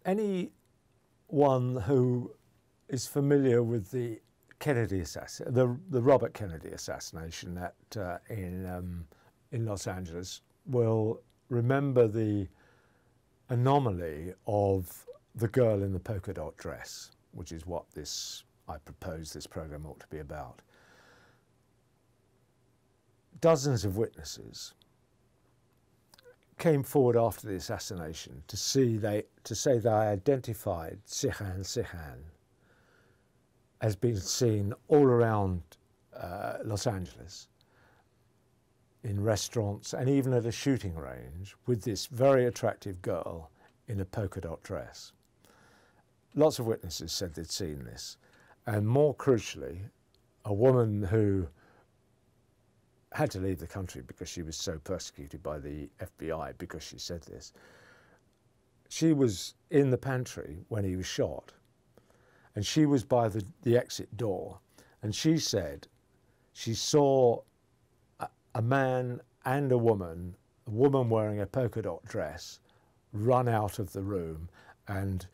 anyone who is familiar with the Robert Kennedy assassination in Los Angeles will remember the anomaly of the girl in the polka dot dress, which is what I propose this program ought to be about. Dozens of witnesses came forward after the assassination to say they identified Sirhan Sirhan as being seen all around Los Angeles, in restaurants and even at a shooting range, with this very attractive girl in a polka dot dress. Lots of witnesses said they'd seen this, and more crucially, a woman who had to leave the country because she was so persecuted by the FBI because she said this. She was in the pantry when he was shot, and she was by the exit door, and she said she saw a man and a woman wearing a polka dot dress, run out of the room and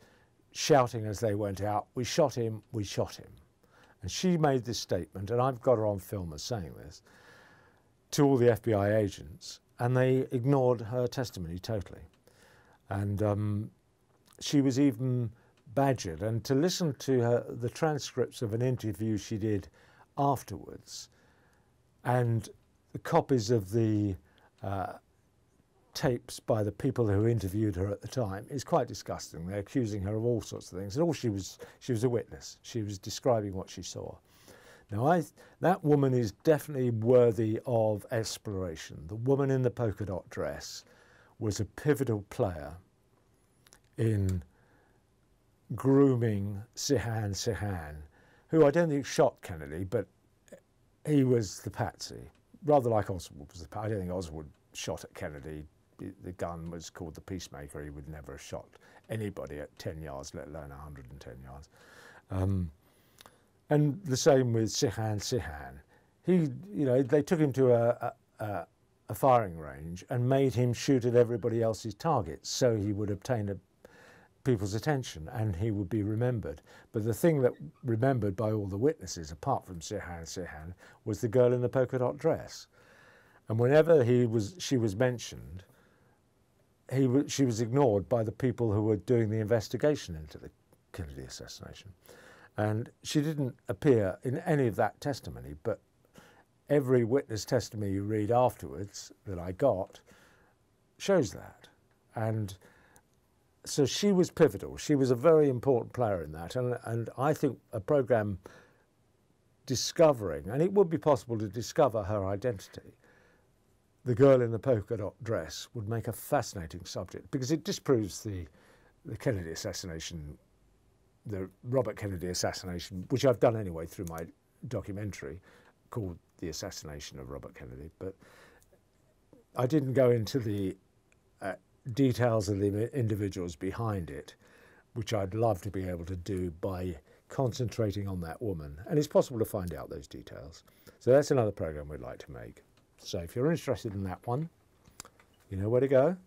shouting as they went out, "We shot him, we shot him." And she made this statement, and I've got her on film as saying this, to all the FBI agents, and they ignored her testimony totally. And she was even badgered. And to listen to the transcripts of an interview she did afterwards, and the copies of the tapes by the people who interviewed her at the time, is quite disgusting. They're accusing her of all sorts of things. And all she was a witness. She was describing what she saw. Now, that woman is definitely worthy of exploration. The woman in the polka dot dress was a pivotal player in grooming Sirhan Sirhan, who I don't think shot Kennedy, but he was the patsy. Rather like Oswald was the patsy. I don't think Oswald shot at Kennedy. The gun was called the Peacemaker. He would never have shot anybody at 10 yards, let alone 110 yards. And the same with Sirhan Sirhan. They took him to a firing range and made him shoot at everybody else's targets, so he would obtain people's attention and he would be remembered. But the thing that remembered by all the witnesses, apart from Sirhan Sirhan, was the girl in the polka dot dress. And whenever she was mentioned, she was ignored by the people who were doing the investigation into the Kennedy assassination. And she didn't appear in any of that testimony, but every witness testimony you read afterwards that I got shows that. And so she was pivotal. She was a very important player in that. And I think a program discovering, and it would be possible to discover her identity, the girl in the polka dot dress, would make a fascinating subject, because it disproves the Kennedy assassination, the Robert Kennedy assassination, which I've done anyway through my documentary called The Assassination of Robert Kennedy. But I didn't go into the details of the individuals behind it, which I'd love to be able to do by concentrating on that woman. And it's possible to find out those details. So that's another program we'd like to make. So if you're interested in that one, you know where to go.